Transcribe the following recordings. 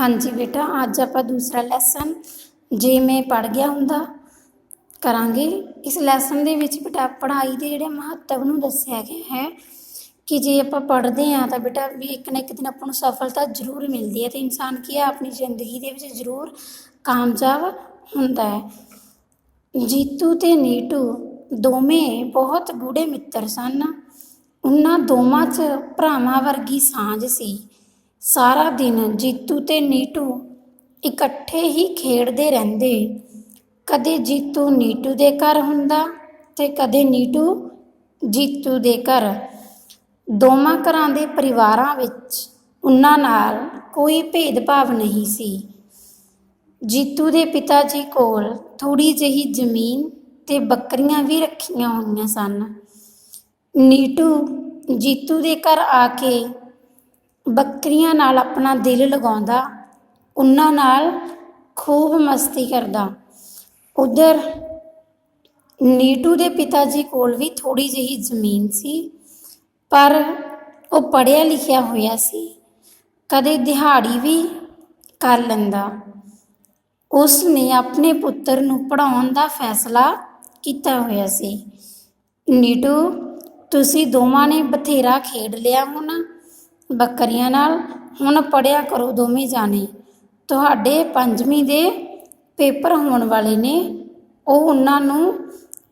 हाँ जी बेटा, अज आपां दूसरा लैसन जिवें पढ़ गया हुंदा करांगे। इस लैसन दे विच बेटा पढ़ाई दे जिहड़े महत्व नूं दस्सिआ गया है कि जे आपां पढ़दे हां तां बेटा भी एक ना एक दिन आपां नूं सफलता जरूर मिलदी है ते इंसान की है अपनी जिंदगी दे विच जरूर कामयाब हुंदा है। जीतू ते नीटू दोवें बहुत गूढ़े मिੱਤਰ सन। उन्हां दोवां 'च भरावां वर्गी सांझ सी। सारा दिन जीतू ते नीटू इकट्ठे ही खेडਦੇ ਰਹਿੰਦੇ। ਕਦੇ ਜੀਤੂ ਨੀਟੂ ਦੇ ਘਰ ਹੁੰਦਾ ਤੇ ਕਦੇ ਨੀਟੂ ਜੀਤੂ ਦੇ ਘਰ। ਦੋਵਾਂ ਘਰਾਂ ਦੇ ਪਰਿਵਾਰਾਂ ਵਿੱਚ ਉਹਨਾਂ ਨਾਲ ਕੋਈ ਭੇਦਭਾਵ ਨਹੀਂ ਸੀ। ਜੀਤੂ ਦੇ ਪਿਤਾ ਜੀ ਕੋਲ ਥੋੜ੍ਹੀ ਜਿਹੀ ਜ਼ਮੀਨ ਤੇ ਬੱਕਰੀਆਂ ਵੀ ਰੱਖੀਆਂ ਹੋਈਆਂ ਸਨ। ਨੀਟੂ ਜੀਤੂ ਦੇ ਘਰ ਆ ਕੇ ਬੱਕਰੀਆਂ ਨਾਲ ਆਪਣਾ ਦਿਲ ਲਗਾਉਂਦਾ, ਉਹਨਾਂ ਨਾਲ ਖੂਬ ਮਸਤੀ ਕਰਦਾ। ਉਧਰ ਨੀਟੂ ਦੇ ਪਿਤਾ ਜੀ ਕੋਲ ਵੀ ਥੋੜ੍ਹੀ ਜਿਹੀ ਜ਼ਮੀਨ ਸੀ, ਪਰ ਉਹ ਪੜ੍ਹਿਆ ਲਿਖਿਆ ਹੋਇਆ ਸੀ, ਕਦੇ ਦਿਹਾੜੀ ਵੀ ਕਰ ਲੈਂਦਾ। ਉਸ ਨੇ ਆਪਣੇ ਪੁੱਤਰ ਨੂੰ ਪੜ੍ਹਾਉਣ ਦਾ ਫੈਸਲਾ ਕੀਤਾ ਹੋਇਆ ਸੀ। ਨੀਟੂ, ਤੁਸੀਂ ਦੋਵਾਂ ਨੇ ਬਥੇਰਾ ਖੇਡ ਲਿਆ ਹੁਣ ਬੱਕਰੀਆਂ ਨਾਲ, ਹੁਣ ਪੜ੍ਹਿਆ ਕਰੋ ਦੋਵੇਂ ਜਾਣੇ। ਤੁਹਾਡੇ ਪੰਜਵੀਂ ਦੇ ਪੇਪਰ ਹੋਣ ਵਾਲੇ ਨੇ। ਉਹ ਉਹਨਾਂ ਨੂੰ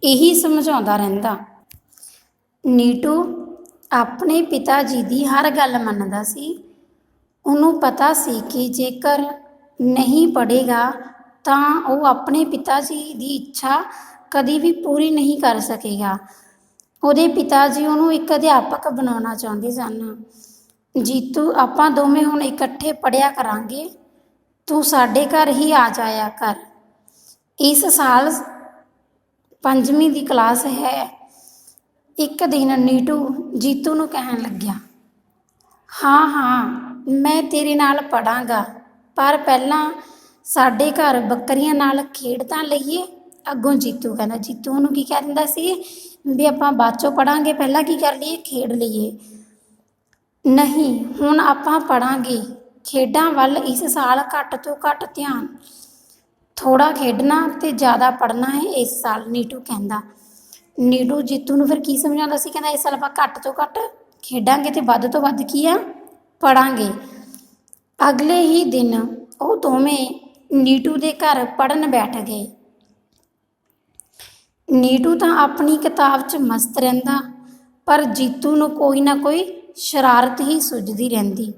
ਇਹੀ ਸਮਝਾਉਂਦਾ ਰਹਿੰਦਾ। ਨੀਟੂ ਆਪਣੇ ਪਿਤਾ ਜੀ ਦੀ ਹਰ ਗੱਲ ਮੰਨਦਾ ਸੀ। ਉਹਨੂੰ ਪਤਾ ਸੀ ਕਿ ਜੇਕਰ ਨਹੀਂ ਪੜ੍ਹੇਗਾ ਤਾਂ ਉਹ ਆਪਣੇ ਪਿਤਾ ਜੀ ਦੀ ਇੱਛਾ ਕਦੀ ਵੀ ਪੂਰੀ ਨਹੀਂ ਕਰ ਸਕੇਗਾ। ਉਹਦੇ ਪਿਤਾ ਜੀ ਉਹਨੂੰ ਇੱਕ ਅਧਿਆਪਕ ਬਣਾਉਣਾ ਚਾਹੁੰਦੇ ਸਨ। ਜੀਤੂ, ਆਪਾਂ ਦੋਵੇਂ ਹੁਣ ਇਕੱਠੇ ਪੜ੍ਹਿਆ ਕਰਾਂਗੇ, ਤੂੰ ਸਾਡੇ ਘਰ ਹੀ ਆ ਜਾਇਆ ਕਰ। ਇਸ ਸਾਲ ਪੰਜਵੀਂ ਦੀ ਕਲਾਸ ਹੈ। ਇੱਕ ਦਿਨ ਨੀਟੂ ਜੀਤੂ ਨੂੰ ਕਹਿਣ ਲੱਗਿਆ, ਹਾਂ ਹਾਂ ਮੈਂ ਤੇਰੇ ਨਾਲ ਪੜ੍ਹਾਂਗਾ, ਪਰ ਪਹਿਲਾਂ ਸਾਡੇ ਘਰ ਬੱਕਰੀਆਂ ਨਾਲ ਖੇਡ ਤਾਂ ਲਈਏ। ਅੱਗੋਂ ਜੀਤੂ ਕਹਿੰਦਾ, ਜੀਤੂ ਉਹਨੂੰ ਕੀ ਕਹਿ ਦਿੰਦਾ ਸੀ ਵੀ ਆਪਾਂ ਬਾਅਦ 'ਚੋਂ ਪੜ੍ਹਾਂਗੇ, ਪਹਿਲਾਂ ਕੀ ਕਰ ਲਈਏ, ਖੇਡ ਲਈਏ। ਨਹੀਂ, ਹੁਣ ਆਪਾਂ ਪੜ੍ਹਾਂਗੇ, ਖੇਡਾਂ ਵੱਲ ਇਸ ਸਾਲ ਘੱਟ ਤੋਂ ਘੱਟ ਧਿਆਨ, ਥੋੜ੍ਹਾ ਖੇਡਣਾ ਅਤੇ ਜ਼ਿਆਦਾ ਪੜ੍ਹਨਾ ਹੈ ਇਸ ਸਾਲ, ਨੀਟੂ ਕਹਿੰਦਾ। ਨੀਟੂ ਜੀਤੂ ਨੂੰ ਫਿਰ ਕੀ ਸਮਝਾਉਂਦਾ ਸੀ, ਕਹਿੰਦਾ ਇਸ ਸਾਲ ਆਪਾਂ ਘੱਟ ਤੋਂ ਘੱਟ ਖੇਡਾਂਗੇ ਅਤੇ ਵੱਧ ਤੋਂ ਵੱਧ ਕੀ ਆ, ਪੜ੍ਹਾਂਗੇ। ਅਗਲੇ ਹੀ ਦਿਨ ਉਹ ਦੋਵੇਂ ਨੀਟੂ ਦੇ ਘਰ ਪੜ੍ਹਨ ਬੈਠ ਗਏ। ਨੀਟੂ ਤਾਂ ਆਪਣੀ ਕਿਤਾਬ 'ਚ ਮਸਤ ਰਹਿੰਦਾ, ਪਰ ਜੀਤੂ ਨੂੰ ਕੋਈ ਨਾ ਕੋਈ ਸ਼ਰਾਰਤ ਹੀ ਸੁੱਝਦੀ ਰਹਿੰਦੀ।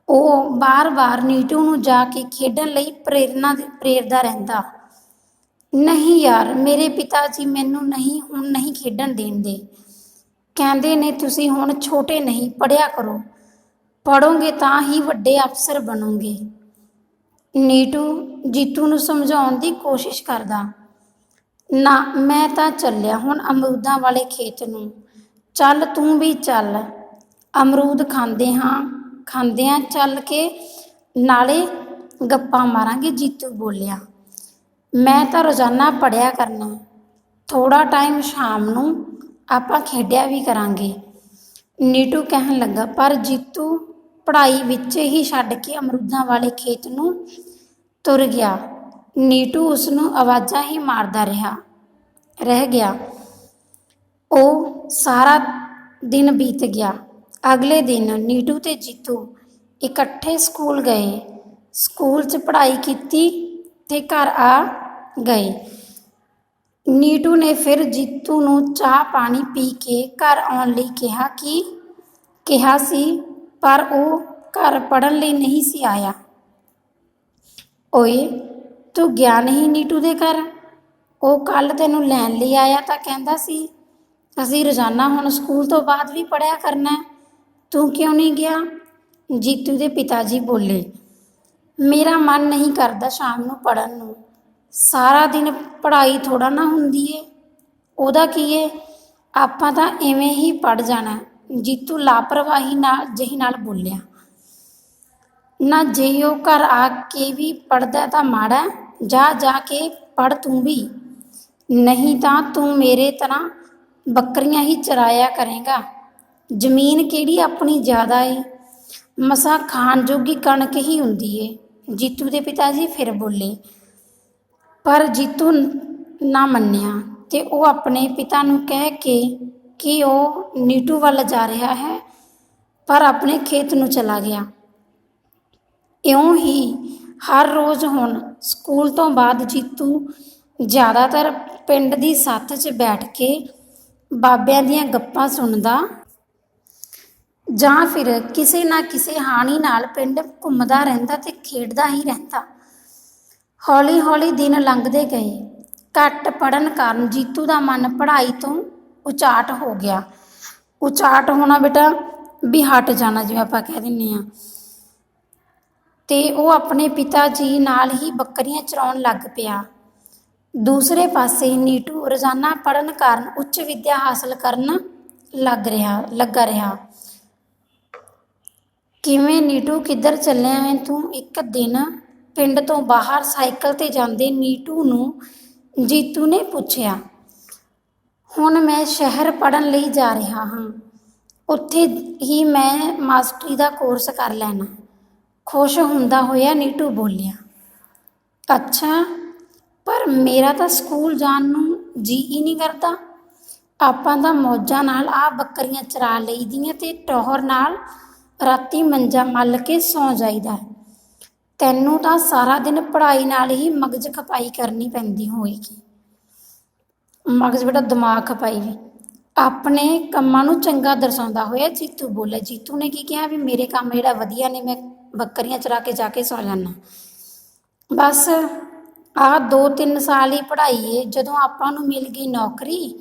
ਉਹ ਵਾਰ-ਵਾਰ ਨੀਟੂ ਨੂੰ ਜਾ ਕੇ ਖੇਡਣ ਲਈ ਪ੍ਰੇਰਦਾ ਰਹਿੰਦਾ। ਨਹੀਂ ਯਾਰ, ਮੇਰੇ ਪਿਤਾ ਜੀ ਮੈਨੂੰ ਹੁਣ ਨਹੀਂ ਖੇਡਣ ਦੇਣਦੇ। ਕਹਿੰਦੇ ਨੇ ਤੁਸੀਂ ਹੁਣ ਛੋਟੇ ਨਹੀਂ, ਪੜ੍ਹਿਆ ਕਰੋ, ਪੜ੍ਹੋਗੇ ਤਾਂ ਹੀ ਵੱਡੇ ਅਫਸਰ ਬਣੋਗੇ। ਨੀਟੂ ਜੀਤੂ ਨੂੰ ਸਮਝਾਉਣ ਦੀ ਕੋਸ਼ਿਸ਼ ਕਰਦਾ। ਨਾ, ਮੈਂ ਤਾਂ ਚੱਲਿਆ ਹੁਣ ਅਮਰੂਦਾਂ ਵਾਲੇ ਖੇਤ ਨੂੰ, ਚੱਲ ਤੂੰ ਵੀ ਚੱਲ, ਅਮਰੂਦ ਖਾਂਦਿਆਂ ਚੱਲ ਕੇ ਨਾਲੇ ਗੱਪਾਂ ਮਾਰਾਂਗੇ। ਜੀਤੂ ਬੋਲਿਆ, ਮੈਂ ਤਾਂ ਰੋਜ਼ਾਨਾ ਪੜ੍ਹਿਆ ਕਰਨਾ, ਥੋੜ੍ਹਾ ਟਾਈਮ ਸ਼ਾਮ ਨੂੰ ਆਪਾਂ ਖੇਡਿਆ ਵੀ ਕਰਾਂਗੇ। ਨੀਟੂ ਕਹਿਣ ਲੱਗਾ, ਪਰ ਜੀਤੂ ਪੜ੍ਹਾਈ ਵਿੱਚ ਹੀ ਛੱਡ ਕੇ ਅਮਰੂਦਾਂ ਵਾਲੇ ਖੇਤ ਨੂੰ ਤੁਰ ਗਿਆ। ਨੀਟੂ ਉਸ ਨੂੰ ਆਵਾਜ਼ਾਂ ਹੀ ਮਾਰਦਾ ਰਹਿ ਗਿਆ। ਉਹ ਸਾਰਾ ਦਿਨ ਬੀਤ ਗਿਆ। ਅਗਲੇ ਦਿਨ ਨੀਟੂ ਤੇ ਜੀਤੂ ਇਕੱਠੇ ਸਕੂਲ ਗਏ। ਸਕੂਲ 'ਚ ਪੜ੍ਹਾਈ ਕੀਤੀ ਤੇ ਘਰ ਆ ਗਏ। ਨੀਟੂ ਨੇ ਫਿਰ ਜੀਤੂ ਨੂੰ ਚਾਹ ਪਾਣੀ ਪੀ ਕੇ ਘਰ ਆਉਣ ਲਈ ਕਿਹਾ ਸੀ, ਪਰ ਉਹ ਘਰ ਪੜ੍ਹਨ ਲਈ ਨਹੀਂ ਸੀ ਆਇਆ। ਓਏ, ਤੂੰ ਗਿਆ ਨਹੀਂ ਨੀਟੂ ਦੇ ਘਰ? ਉਹ ਕੱਲ੍ਹ ਤੈਨੂੰ ਲੈਣ ਲਈ ਆਇਆ ਤਾਂ ਕਹਿੰਦਾ ਸੀ ਅਸੀਂ ਰੋਜ਼ਾਨਾ ਹੁਣ ਸਕੂਲ ਤੋਂ ਬਾਅਦ ਵੀ ਪੜ੍ਹਿਆ ਕਰਨਾ, ਤੂੰ ਕਿਉਂ ਨਹੀਂ ਗਿਆ? ਜੀਤੂ ਦੇ ਪਿਤਾ ਜੀ ਬੋਲੇ, ਮੇਰਾ ਮਨ ਨਹੀਂ ਕਰਦਾ ਸ਼ਾਮ ਨੂੰ ਪੜ੍ਹਨ ਨੂੰ, ਸਾਰਾ ਦਿਨ ਪੜ੍ਹਾਈ ਥੋੜ੍ਹਾ ਨਾ ਹੁੰਦੀ ਏ, ਉਹਦਾ ਕੀ ਏ, ਆਪਾਂ ਤਾਂ ਇਵੇਂ ਹੀ ਪੜ੍ਹ ਜਾਣਾ। ਜੀਤੂ ਲਾਪਰਵਾਹੀ ਨਾਲ ਬੋਲਿਆ। ਨਾ, ਜੇ ਉਹ ਘਰ ਆ ਕੇ ਵੀ ਪੜ੍ਹਦਾ ਤਾਂ ਮਾੜਾ, ਜਾ ਕੇ ਪੜ੍ਹ ਤੂੰ ਵੀ, ਨਹੀਂ ਤਾਂ ਤੂੰ ਮੇਰੇ ਤਰ੍ਹਾਂ ਬੱਕਰੀਆਂ ਹੀ ਚਰਾਇਆ ਕਰੇਗਾ। ਜ਼ਮੀਨ ਕਿਹੜੀ ਆਪਣੀ ਜ਼ਿਆਦਾ ਏ, ਮਸਾਂ ਖਾਣ ਜੋਗੀ ਕਣਕ ਹੀ ਹੁੰਦੀ ਏ। ਜੀਤੂ ਦੇ ਪਿਤਾ ਜੀ ਫਿਰ ਬੋਲੇ, ਪਰ ਜੀਤੂ ਨਾ ਮੰਨਿਆ ਤੇ ਉਹ ਆਪਣੇ ਪਿਤਾ ਨੂੰ ਕਹਿ ਕੇ ਕਿ ਉਹ ਨੀਟੂ ਵੱਲ ਜਾ ਰਿਹਾ ਹੈ, ਪਰ ਆਪਣੇ ਖੇਤ ਨੂੰ ਚਲਾ ਗਿਆ। ਇਉਂ ਹੀ ਹਰ ਰੋਜ਼ ਹੁਣ ਸਕੂਲ ਤੋਂ ਬਾਅਦ ਜੀਤੂ ਜ਼ਿਆਦਾਤਰ ਪਿੰਡ ਦੀ ਸੱਥ 'ਚ ਬੈਠ ਕੇ ਬਾਬਿਆਂ ਦੀਆਂ ਗੱਪਾਂ ਸੁਣਦਾ ਜਾਂ ਫਿਰ ਕਿਸੇ ਨਾ ਕਿਸੇ ਹਾਣੀ ਨਾਲ ਪਿੰਡ ਘੁੰਮਦਾ ਰਹਿੰਦਾ ਤੇ ਖੇਡਦਾ ਹੀ ਰਹਿੰਦਾ। ਹੌਲੀ ਹੌਲੀ ਦਿਨ ਲੰਘਦੇ ਗਏ। ਘੱਟ ਪੜ੍ਹਨ ਕਾਰਨ ਜੀਤੂ ਦਾ ਮਨ ਪੜ੍ਹਾਈ ਤੋਂ ਉਚਾਟ ਹੋ ਗਿਆ। ਉਚਾਟ ਹੋਣਾ ਬੇਟਾ ਵੀ ਹਟ ਜਾਣਾ, ਜਿਵੇਂ ਆਪਾਂ ਕਹਿ ਦਿੰਦੇ ਹਾਂ। ਤੇ ਉਹ ਆਪਣੇ ਪਿਤਾ ਜੀ ਨਾਲ ਹੀ ਬੱਕਰੀਆਂ ਚਰਾਉਣ ਲੱਗ ਪਿਆ। ਦੂਸਰੇ ਪਾਸੇ ਨੀਟੂ ਰੋਜ਼ਾਨਾ ਪੜ੍ਹਨ ਕਾਰਨ ਉੱਚ ਵਿੱਦਿਆ ਹਾਸਲ ਕਰਨ ਲੱਗਾ ਰਿਹਾ। ਕਿਵੇਂ ਨੀਟੂ, ਕਿੱਧਰ ਚੱਲਿਆ ਹੈ ਤੂੰ? ਇੱਕ ਦਿਨ ਪਿੰਡ ਤੋਂ ਬਾਹਰ ਸਾਈਕਲ 'ਤੇ ਜਾਂਦੇ ਨੀਟੂ ਨੂੰ ਜੀਤੂ ਨੇ ਪੁੱਛਿਆ। ਹੁਣ ਮੈਂ ਸ਼ਹਿਰ ਪੜ੍ਹਨ ਲਈ ਜਾ ਰਿਹਾ ਹਾਂ, ਉੱਥੇ ਹੀ ਮੈਂ ਮਾਸਟਰੀ ਦਾ ਕੋਰਸ ਕਰ ਲੈਣਾ। ਖੁਸ਼ ਹੁੰਦਾ ਹੋਇਆ ਨੀਟੂ ਬੋਲਿਆ। ਅੱਛਾ, ਪਰ ਮੇਰਾ ਤਾਂ ਸਕੂਲ ਜਾਣ ਨੂੰ ਜੀ ਹੀ ਨਹੀਂ ਕਰਦਾ। ਆਪਾਂ ਤਾਂ ਮੌਜਾਂ ਨਾਲ ਆਹ ਬੱਕਰੀਆਂ ਚਰਾ ਲਈਦੀਆਂ ਤੇ ਟੌਹਰ ਨਾਲ ਰਾਤੀ ਮੰਜਾ ਮੱਲ ਕੇ ਸੌਂ ਜਾਈਦਾ। ਤੈਨੂੰ ਤਾਂ ਸਾਰਾ ਦਿਨ ਪੜ੍ਹਾਈ ਨਾਲ ਹੀ ਮਗਜ ਖਪਾਈ ਕਰਨੀ ਪੈਂਦੀ ਹੋਏਗੀ। ਮਗਜ ਬੇਟਾ ਦਿਮਾਗ ਖਪਾਈ ਵੀ। ਆਪਣੇ ਕੰਮਾਂ ਨੂੰ ਚੰਗਾ ਦਰਸਾਉਂਦਾ ਹੋਇਆ ਜੀਤੂ ਬੋਲਿਆ। ਜੀਤੂ ਨੇ ਕੀ ਕਿਹਾ ਵੀ ਮੇਰੇ ਕੰਮ ਜਿਹੜਾ ਵਧੀਆ ਨੇ, ਮੈਂ ਬੱਕਰੀਆਂ ਚਰਾ ਕੇ ਜਾ ਕੇ ਸੌ ਜਾਂਦਾ। ਬਸ ਆਹ 2-3 ਸਾਲ ਹੀ ਪੜ੍ਹਾਈ ਏ, ਜਦੋਂ ਆਪਾਂ ਨੂੰ ਮਿਲ ਗਈ ਨੌਕਰੀ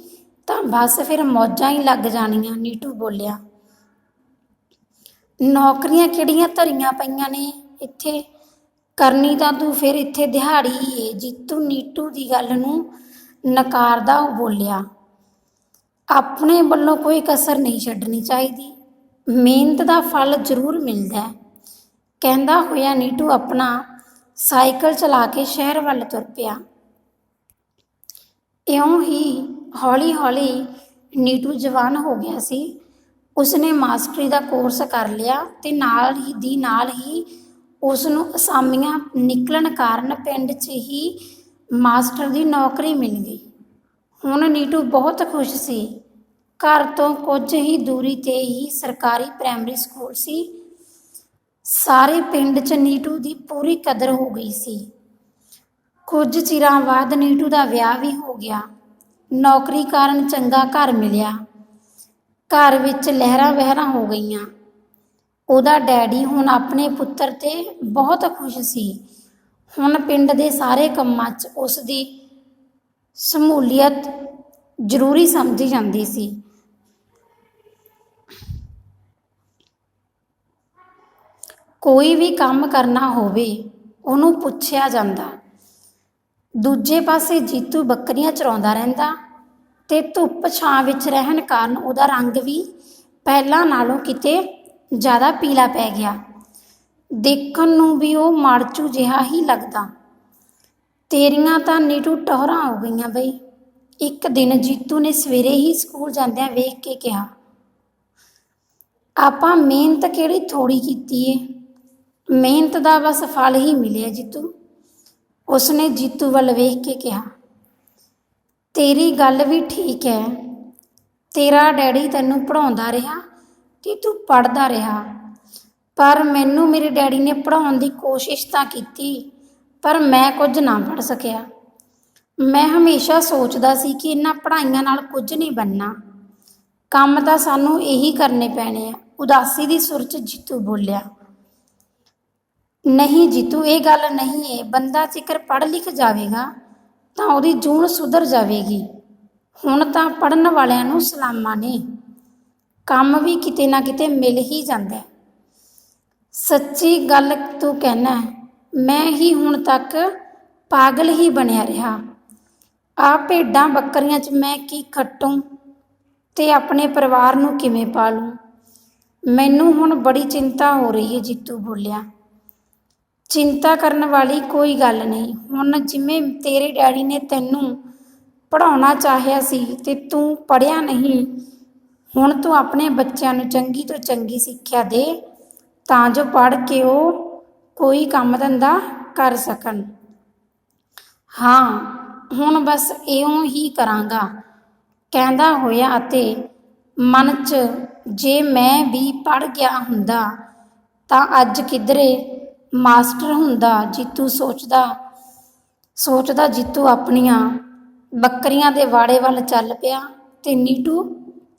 ਤਾਂ ਬਸ ਫਿਰ ਮੌਜਾਂ ਹੀ ਲੱਗ ਜਾਣੀਆਂ, ਨੀਟੂ ਬੋਲਿਆ। ਨੌਕਰੀਆਂ ਕਿਹੜੀਆਂ ਧਰੀਆਂ ਪਈਆਂ ਨੇ ਇੱਥੇ, ਕਰਨੀ ਤਾਂ ਤੂੰ ਫਿਰ ਇੱਥੇ ਦਿਹਾੜੀ ਹੀ ਏ। ਜੀਤੂ ਨੀਟੂ ਦੀ ਗੱਲ ਨੂੰ ਨਕਾਰਦਾ ਉਹ ਬੋਲਿਆ, ਆਪਣੇ ਵੱਲੋਂ ਕੋਈ ਕਸਰ ਨਹੀਂ ਛੱਡਣੀ ਚਾਹੀਦੀ, ਮਿਹਨਤ ਦਾ ਫਲ ਜ਼ਰੂਰ ਮਿਲਦਾ ਹੈ। ਕਹਿੰਦਾ ਹੋਇਆ ਨੀਟੂ ਆਪਣਾ ਸਾਈਕਲ ਚਲਾ ਕੇ ਸ਼ਹਿਰ ਵੱਲ ਤੁਰ ਪਿਆ। ਇਉਂ ਹੀ ਹੌਲੀ ਹੌਲੀ ਨੀਟੂ ਜਵਾਨ ਹੋ ਗਿਆ ਸੀ। ਉਸਨੇ ਮਾਸਟਰੀ ਦਾ ਕੋਰਸ ਕਰ ਲਿਆ ਤੇ ਨਾਲ ਹੀ ਉਸ ਨੂੰ ਅਸਾਮੀਆਂ ਨਿਕਲਣ ਕਾਰਨ ਪਿੰਡ 'ਚ ਹੀ ਮਾਸਟਰ ਦੀ ਨੌਕਰੀ ਮਿਲ ਗਈ। ਹੁਣ ਨੀਟੂ ਬਹੁਤ ਖੁਸ਼ ਸੀ। ਘਰ ਤੋਂ ਕੁਝ ਹੀ ਦੂਰੀ 'ਤੇ ਹੀ ਸਰਕਾਰੀ ਪ੍ਰਾਇਮਰੀ ਸਕੂਲ ਸੀ। ਸਾਰੇ ਪਿੰਡ 'ਚ ਨੀਟੂ ਦੀ ਪੂਰੀ ਕਦਰ ਹੋ ਗਈ ਸੀ। ਕੁਝ ਚਿਰਾਂ ਬਾਅਦ ਨੀਟੂ ਦਾ ਵਿਆਹ ਵੀ ਹੋ ਗਿਆ। ਨੌਕਰੀ ਕਾਰਨ ਚੰਗਾ ਘਰ ਮਿਲਿਆ। ਘਰ ਵਿੱਚ ਲਹਿਰਾਂ ਵਹਿਰਾਂ ਹੋ ਗਈਆਂ। ਉਹਦਾ ਡੈਡੀ ਹੁਣ ਆਪਣੇ ਪੁੱਤਰ 'ਤੇ ਬਹੁਤ ਖੁਸ਼ ਸੀ। ਹੁਣ ਪਿੰਡ ਦੇ ਸਾਰੇ ਕੰਮਾਂ 'ਚ ਉਸ ਦੀ ਸ਼ਮੂਲੀਅਤ ਜ਼ਰੂਰੀ ਸਮਝੀ ਜਾਂਦੀ ਸੀ। ਕੋਈ ਵੀ ਕੰਮ ਕਰਨਾ ਹੋਵੇ ਉਹਨੂੰ ਪੁੱਛਿਆ ਜਾਂਦਾ। ਦੂਜੇ ਪਾਸੇ ਜੀਤੂ ਬੱਕਰੀਆਂ ਚਰਾਉਂਦਾ ਰਹਿੰਦਾ ਤੇ ਧੁੱਪ ਛਾਂ ਵਿੱਚ ਰਹਿਣ ਕਾਰਨ ਉਹਦਾ ਰੰਗ ਵੀ ਪਹਿਲਾਂ ਨਾਲੋਂ ਕਿਤੇ ਜ਼ਿਆਦਾ ਪੀਲਾ ਪੈ ਗਿਆ। ਦੇਖਣ ਨੂੰ ਵੀ ਉਹ ਮਾੜਚੂ ਜਿਹਾ ਹੀ ਲੱਗਦਾ। ਤੇਰੀਆਂ ਤਾਂ ਨੀਟੂ ਟੌਹਰਾਂ ਹੋ ਗਈਆਂ ਬਈ, ਇੱਕ ਦਿਨ ਜੀਤੂ ਨੇ ਸਵੇਰੇ ਹੀ ਸਕੂਲ ਜਾਂਦਿਆਂ ਵੇਖ ਕੇ ਕਿਹਾ। ਆਪਾਂ ਮਿਹਨਤ ਕਿਹੜੀ ਥੋੜ੍ਹੀ ਕੀਤੀ ਏ, ਮਿਹਨਤ ਦਾ ਬਸ ਫਲ ਹੀ ਮਿਲਿਆ ਜੀਤੂ, ਉਸਨੇ ਜੀਤੂ ਵੱਲ ਵੇਖ ਕੇ ਕਿਹਾ। ਤੇਰੀ ਗੱਲ ਵੀ ਠੀਕ ਹੈ, ਤੇਰਾ ਡੈਡੀ ਤੈਨੂੰ ਪੜ੍ਹਾਉਂਦਾ ਰਿਹਾ ਤੇ ਤੂੰ ਪੜ੍ਹਦਾ ਰਿਹਾ, ਪਰ ਮੈਨੂੰ ਮੇਰੇ ਡੈਡੀ ਨੇ ਪੜ੍ਹਾਉਣ ਦੀ ਕੋਸ਼ਿਸ਼ ਤਾਂ ਕੀਤੀ, ਪਰ ਮੈਂ ਕੁਝ ਨਾ ਪੜ੍ਹ ਸਕਿਆ। ਮੈਂ ਹਮੇਸ਼ਾ ਸੋਚਦਾ ਸੀ ਕਿ ਇਹਨਾਂ ਪੜ੍ਹਾਈਆਂ ਨਾਲ ਕੁਝ ਨਹੀਂ ਬਣਨਾ, ਕੰਮ ਤਾਂ ਸਾਨੂੰ ਇਹੀ ਕਰਨੇ ਪੈਣੇ ਆ। ਉਦਾਸੀ ਦੀ ਸੁਰ 'ਚ ਜੀਤੂ ਬੋਲਿਆ। ਨਹੀਂ ਜੀਤੂ, ਇਹ ਗੱਲ ਨਹੀਂ ਏ। ਬੰਦਾ ਜੇਕਰ ਪੜ੍ਹ ਲਿਖ ਜਾਵੇਗਾ ਤਾਂ ਉਹਦੀ ਜੂਨ ਸੁਧਰ ਜਾਵੇਗੀ। ਹੁਣ ਤਾਂ ਪੜ੍ਹਨ ਵਾਲਿਆਂ ਨੂੰ ਸਲਾਮਾਂ ਨੇ, ਕੰਮ ਵੀ ਕਿਤੇ ਨਾ ਕਿਤੇ ਮਿਲ ਹੀ ਜਾਂਦਾ। ਸੱਚੀ ਗੱਲ ਤੂੰ ਕਹਿਣਾ, ਮੈਂ ਹੀ ਹੁਣ ਤੱਕ ਪਾਗਲ ਹੀ ਬਣਿਆ ਰਿਹਾ। ਆਹ ਭੇਡਾਂ ਬੱਕਰੀਆਂ 'ਚ ਮੈਂ ਕੀ ਖੱਟੂੰ ਤੇ ਆਪਣੇ ਪਰਿਵਾਰ ਨੂੰ ਕਿਵੇਂ ਪਾਲੂੰ, ਮੈਨੂੰ ਹੁਣ ਬੜੀ ਚਿੰਤਾ ਹੋ ਰਹੀ ਹੈ, ਜੀਤੂ ਬੋਲਿਆ। ਚਿੰਤਾ ਕਰਨ ਵਾਲੀ ਕੋਈ ਗੱਲ ਨਹੀਂ। ਹੁਣ ਜਿਵੇਂ ਤੇਰੇ ਡੈਡੀ ਨੇ ਤੈਨੂੰ ਪੜ੍ਹਾਉਣਾ ਚਾਹਿਆ ਸੀ ਤੇ ਤੂੰ ਪੜ੍ਹਿਆ ਨਹੀਂ, ਹੁਣ ਤੂੰ ਆਪਣੇ ਬੱਚਿਆਂ ਨੂੰ ਚੰਗੀ ਤੋਂ ਚੰਗੀ ਸਿੱਖਿਆ ਦੇ ਤਾਂ ਜੋ ਪੜ੍ਹ ਕੇ ਉਹ ਕੋਈ ਕੰਮ ਧੰਦਾ ਕਰ ਸਕਣ। ਹਾਂ, ਹੁਣ ਬਸ ਇਉਂ ਹੀ ਕਰਾਂਗਾ, ਕਹਿੰਦਾ ਹੋਇਆ ਅਤੇ ਮਨ 'ਚ ਜੇ ਮੈਂ ਵੀ ਪੜ੍ਹ ਗਿਆ ਹੁੰਦਾ ਤਾਂ ਅੱਜ ਕਿੱਧਰੇ ਮਾਸਟਰ ਹੁੰਦਾ। ਜੀਤੂ ਸੋਚਦਾ ਜੀਤੂ ਆਪਣੀਆਂ ਬੱਕਰੀਆਂ ਦੇ ਵਾੜੇ ਵੱਲ ਚੱਲ ਪਿਆ ਅਤੇ ਨੀਟੂ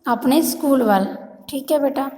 ਆਪਣੇ ਸਕੂਲ ਵੱਲ। ਠੀਕ ਹੈ ਬੇਟਾ।